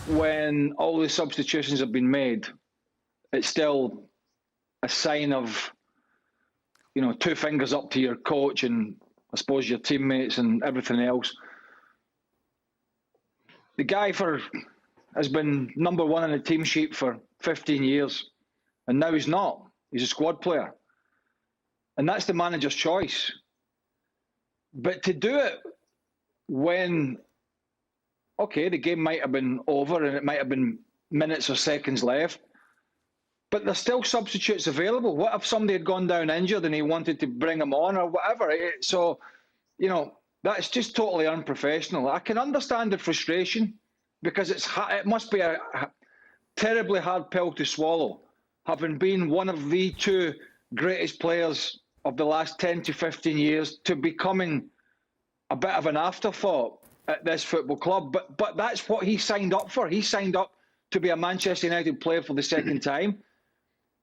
when all the substitutions have been made, it's still a sign of, two fingers up to your coach and I suppose your teammates and everything else. The guy has been number one on the team sheet for 15 years, and now he's not. He's a squad player. And that's the manager's choice. But to do it when, okay, the game might have been over and it might have been minutes or seconds left, but there's still substitutes available. What if somebody had gone down injured and he wanted to bring him on or whatever? So, that's just totally unprofessional. I can understand the frustration because it must be a terribly hard pill to swallow, having been one of the two greatest players of the last 10 to 15 years to becoming a bit of an afterthought at this football club. But that's what he signed up for. He signed up to be a Manchester United player for the second time.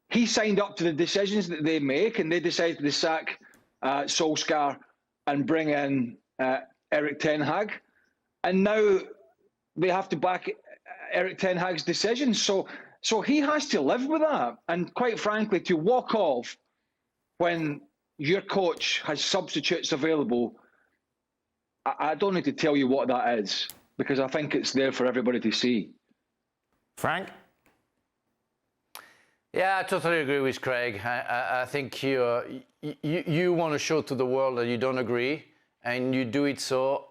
He signed up to the decisions that they make, and they decided to sack Solskjaer and bring in Erik ten Hag. And now they have to back Erik ten Hag's decision. So he has to live with that. And quite frankly, to walk off when your coach has substitutes available, I don't need to tell you what that is, because I think it's there for everybody to see. Frank? Yeah, I totally agree with Craig. I think you want to show to the world that you don't agree, and you do it so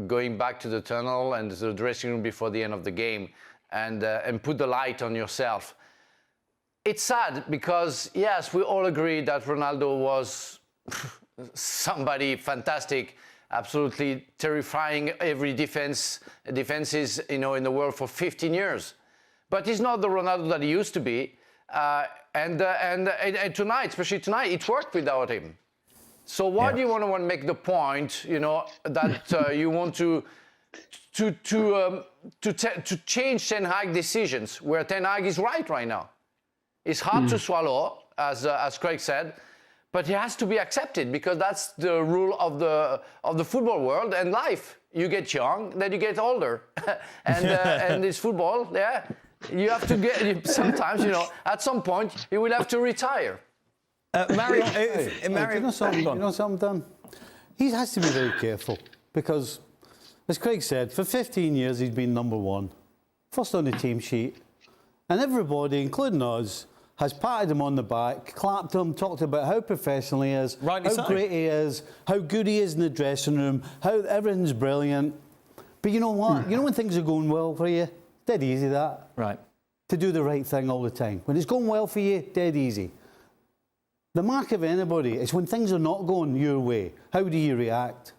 going back to the tunnel and the dressing room before the end of the game, and put the light on yourself. It's sad because, yes, we all agree that Ronaldo was somebody fantastic, absolutely terrifying every defenses in the world for 15 years. But he's not the Ronaldo that he used to be. And tonight, especially tonight, it worked without him. So why do you want to make the point, that you want to change Ten Hag decisions where Ten Hag is right now? It's hard to swallow, as Craig said, but it has to be accepted because that's the rule of the football world and life. You get young, then you get older, and it's football. Yeah, you have to get sometimes. At some point, you will have to retire. Mario, You know something, Dan? He has to be very careful because, as Craig said, for 15 years he's been number one, first on the team sheet, and everybody, including us, has patted him on the back, clapped him, talked about how professional he is, how great he is, how good he is in the dressing room, how everything's brilliant. But you know what? You know when things are going well for you? Dead easy, that. Right. To do the right thing all the time. When it's going well for you, dead easy. The mark of anybody is when things are not going your way. How do you react?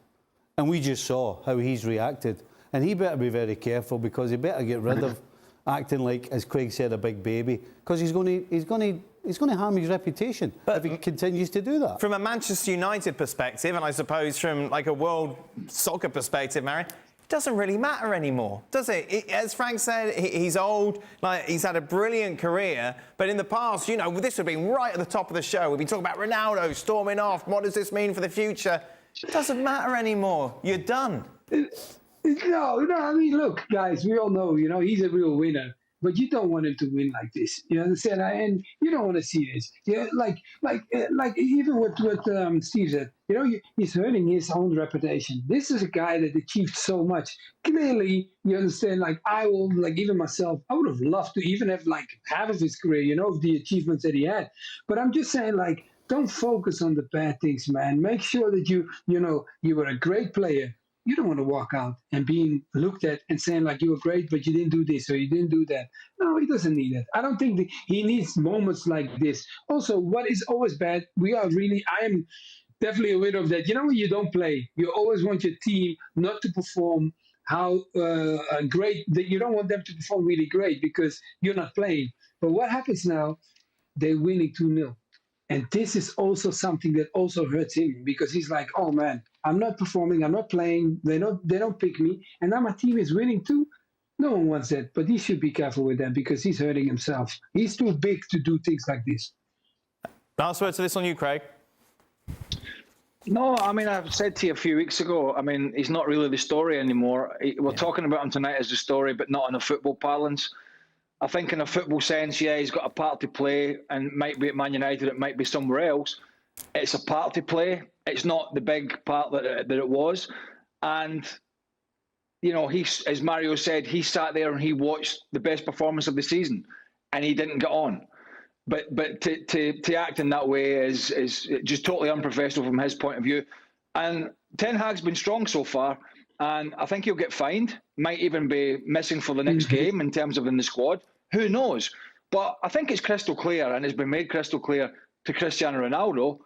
And we just saw how he's reacted. And he better be very careful because he better get rid of acting like, as Craig said, a big baby, because he's going to harm his reputation if he continues to do that. From a Manchester United perspective, and I suppose from like a world soccer perspective, Mary, it doesn't really matter anymore, does it? As Frank said, he's old, he's had a brilliant career, but in the past, this would have been right at the top of the show. We've been talking about Ronaldo storming off. What does this mean for the future? It doesn't matter anymore. You're done. No, I mean, look, guys, we all know, he's a real winner, but you don't want him to win like this. You understand? And you don't want to see this. Yeah, like even what Steve said, he's hurting his own reputation. This is a guy that achieved so much. Clearly, you understand, even myself, I would have loved to even have half of his career, of the achievements that he had. But I'm just saying, don't focus on the bad things, man. Make sure that you were a great player. You don't want to walk out and being looked at and saying you were great, but you didn't do this or you didn't do that. No, he doesn't need that. I don't think he needs moments like this. Also, what is always bad, I am definitely aware of that. When you don't play, you always want your team not to perform great, that you don't want them to perform really great because you're not playing. But what happens now? They're winning 2-0. And this is also something that also hurts him because he's like, oh man, I'm not performing, I'm not playing, they don't pick me, and now my team is winning too. No one wants that, but he should be careful with that because he's hurting himself. He's too big to do things like this. Last word to this on you, Craig. No, I mean, I've said to you a few weeks ago, I mean, he's not really the story anymore. We're talking about him tonight as the story, but not in a football parlance. I think in a football sense, yeah, he's got a part to play, and might be at Man United, it might be somewhere else. It's a part to play. It's not the big part that it was. And, you know, as Mario said, he sat there and he watched the best performance of the season, and he didn't get on. But to act in that way is just totally unprofessional from his point of view. And Ten Hag's been strong so far, and I think he'll get fined. Might even be missing for the next game in terms of in the squad. Who knows? But I think it's crystal clear, and it's been made crystal clear to Cristiano Ronaldo,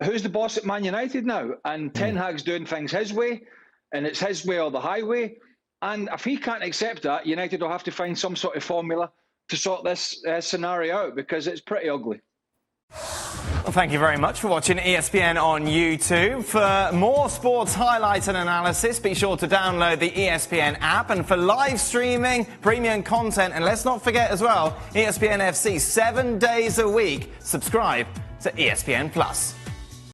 who's the boss at Man United now. And Ten Hag's doing things his way, and it's his way or the highway. And if he can't accept that, United will have to find some sort of formula to sort this scenario out, because it's pretty ugly. Well, thank you very much for watching ESPN on YouTube. For more sports highlights and analysis, be sure to download the ESPN app. And for live streaming, premium content, and let's not forget as well, ESPN FC 7 days a week. Subscribe to ESPN Plus.